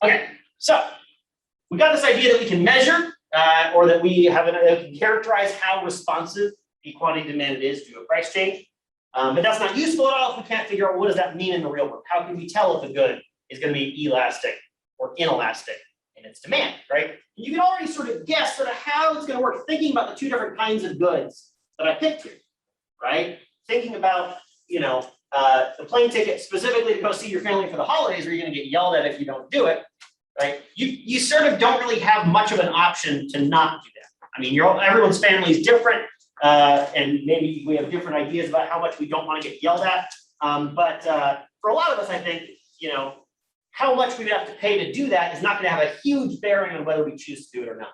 Okay, so we got this idea that we can measure or that we have can characterize how responsive the quantity demanded is to a price change. But that's not useful at all if we can't figure out what does that mean in the real world. How can we tell if a good is going to be elastic or inelastic in its demand, right? And you can already sort of guess sort of how it's going to work thinking about the two different kinds of goods that I picked here, right? Thinking about, the plane ticket specifically to go see your family for the holidays where you're going to get yelled at if you don't do it, right? You sort of don't really have much of an option to not do that. I mean, everyone's family is different, and maybe we have different ideas about how much we don't want to get yelled at. But for a lot of us, I think, how much we would have to pay to do that is not going to have a huge bearing on whether we choose to do it or not,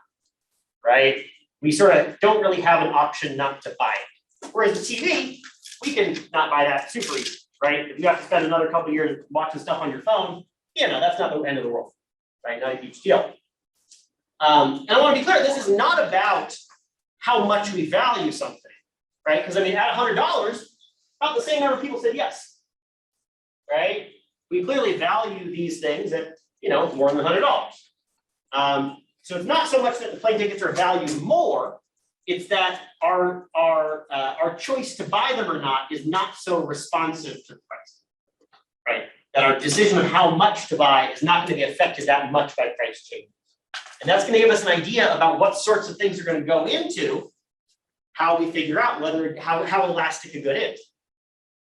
right? We sort of don't really have an option not to buy it. Whereas the TV, we can not buy that super easy, right? If you have to spend another couple of years watching stuff on your phone, that's not the end of the world, right? Not a huge deal. And I want to be clear, this is not about how much we value something, right? Because I mean, at $100, about the same number of people said yes, right? We clearly value these things at, more than $100. So it's not so much that the plane tickets are valued more, it's that our choice to buy them or not is not so responsive to the price, right? That our decision on how much to buy is not going to be affected that much by price changes. And that's going to give us an idea about what sorts of things are going to go into how we figure out how elastic a good is.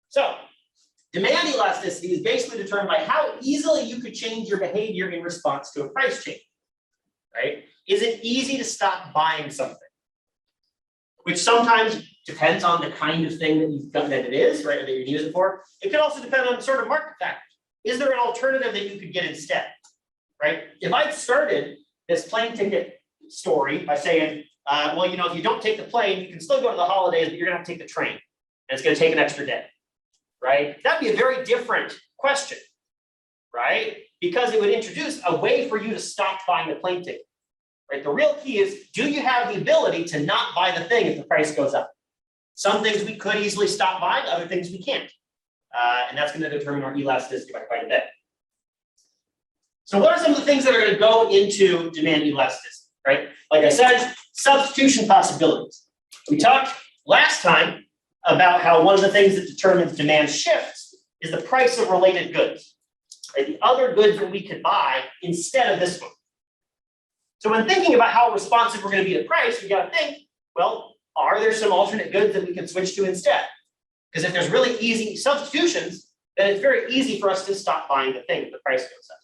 So demand elasticity is basically determined by how easily you could change your behavior in response to a price change, right? Is it easy to stop buying something? Which sometimes depends on the kind of thing that it is, right, or that you're using it for. It could also depend on sort of market factors. Is there an alternative that you could get instead, right? If I started this plane ticket story by saying, if you don't take the plane, you can still go to the holidays, but you're gonna have to take the train, and it's gonna take an extra day, right? That'd be a very different question, right? Because it would introduce a way for you to stop buying the plane ticket, right? The real key is, do you have the ability to not buy the thing if the price goes up? Some things we could easily stop buying, other things we can't. And that's going to determine our elasticity by quite a bit. So what are some of the things that are going to go into demand elasticity, right? Like I said, substitution possibilities. We talked last time about how one of the things that determines demand shifts is the price of related goods, right? The other goods that we could buy instead of this one. So when thinking about how responsive we're going to be to price, we got to think, well, are there some alternate goods that we can switch to instead? Because if there's really easy substitutions, then it's very easy for us to stop buying the thing if the price goes up.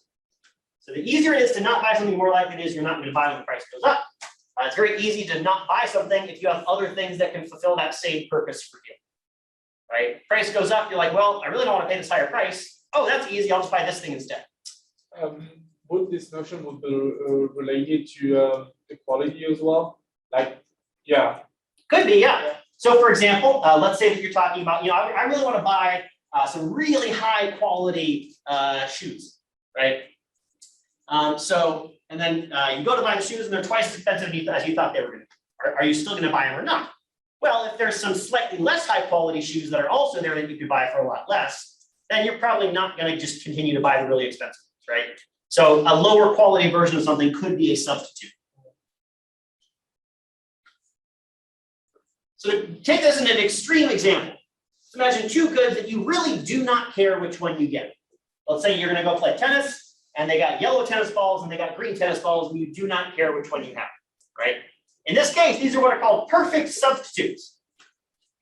So the easier it is to not buy something, the more likely it is you're not going to buy when the price goes up. It's very easy to not buy something if you have other things that can fulfill that same purpose for you, right? Price goes up, you're like, well, I really don't want to pay this higher price. Oh, that's easy, I'll just buy this thing instead. Would this notion would be related to equality as well? Yeah. Could be, yeah. So for example, let's say that you're talking about, I really want to buy some really high quality shoes, right? And then you go to buy the shoes and they're twice as expensive as you thought they were going to be. Are you still going to buy them or not? Well, if there's some slightly less high quality shoes that are also there that you could buy for a lot less, then you're probably not going to just continue to buy the really expensive ones, right? So a lower quality version of something could be a substitute. So to take this in an extreme example, imagine two goods that you really do not care which one you get. Let's say you're going to go play tennis, and they got yellow tennis balls and they got green tennis balls, and you do not care which one you have, right? In this case, these are what are called perfect substitutes.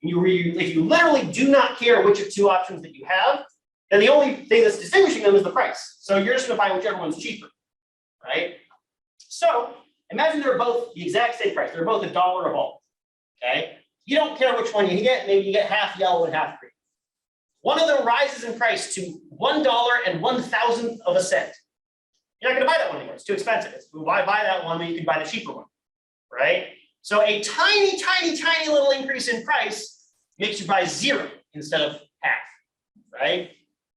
If you literally do not care which of two options that you have, then the only thing that's distinguishing them is the price. So you're just going to buy whichever one's cheaper, right? So imagine they're both the exact same price. They're both $1 a ball, okay? You don't care which one you get. Maybe you get half yellow and half green. One of them rises in price to $1.01 of a cent. You're not going to buy that one anymore. It's too expensive. Why buy that one when you can buy the cheaper one, right? So a tiny, tiny, tiny little increase in price makes you buy 0 instead of half, right?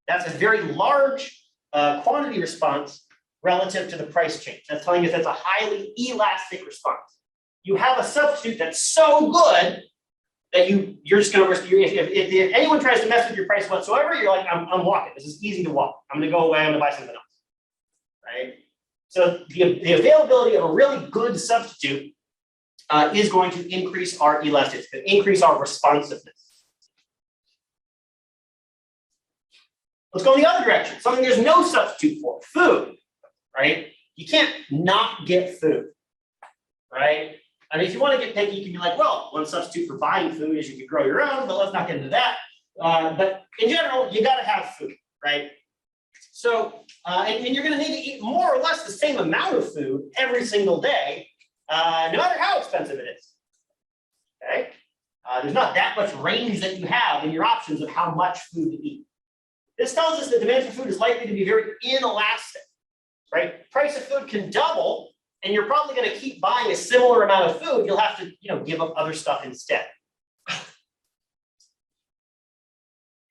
That's a very large quantity response relative to the price change. That's telling us that's a highly elastic response. You have a substitute that's so good that you're just going to, if anyone tries to mess with your price whatsoever, you're like, I'm walking. This is easy to walk. I'm going to go away. I'm going to buy something else, right? So the availability of a really good substitute is going to increase our elasticity, increase our responsiveness. Let's go in the other direction. Something there's no substitute for, food, right? You can't not get food, right? I mean, if you want to get picky, you can be like, well, one substitute for buying food is you could grow your own, but let's not get into that. But in general, you got to have food, right? So, and you're going to need to eat more or less the same amount of food every single day, no matter how expensive it is, okay? There's not that much range that you have in your options of how much food to eat. This tells us that demand for food is likely to be very inelastic, right? Price of food can double, and you're probably going to keep buying a similar amount of food. You'll have to, give up other stuff instead.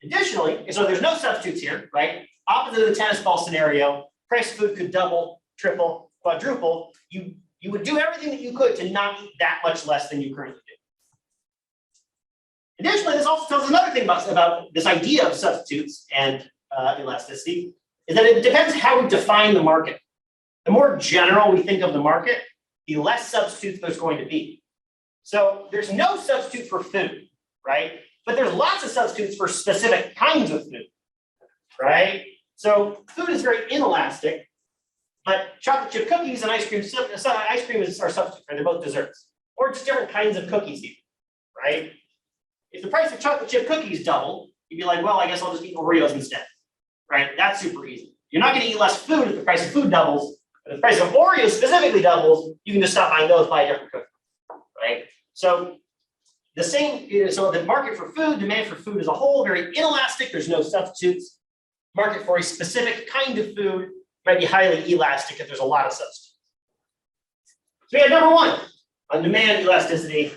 Additionally, so there's no substitutes here, right? Opposite of the tennis ball scenario, price of food could double, triple, quadruple. You would do everything that you could to not eat that much less than you currently do. Additionally, this also tells us another thing about this idea of substitutes and elasticity, is that it depends how we define the market. The more general we think of the market, the less substitutes there's going to be. So there's no substitute for food, right? But there's lots of substitutes for specific kinds of food, right? So food is very inelastic, but chocolate chip cookies and ice cream is our substitute, right? They're both desserts, or just different kinds of cookies even, right? If the price of chocolate chip cookies doubled, you'd be like, well, I guess I'll just eat Oreos instead, right? That's super easy. You're not going to eat less food if the price of food doubles, but if the price of Oreos specifically doubles, you can just stop buying those, buy a different cookie, right? So the market for food, demand for food as a whole, very inelastic. There's no substitutes. Market for a specific kind of food might be highly elastic if there's a lot of substitutes. So we have number one on demand elasticity,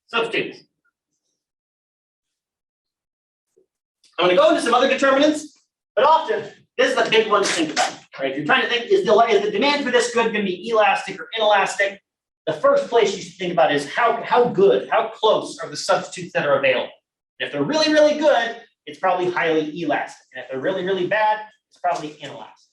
substitutes. I'm going to go into some other determinants, but often this is the big one to think about. Right? If you're trying to think, is the demand for this good going to be elastic or inelastic? The first place you should think about is how good, how close are the substitutes that are available. And if they're really, really good, it's probably highly elastic. And if they're really, really bad, it's probably inelastic.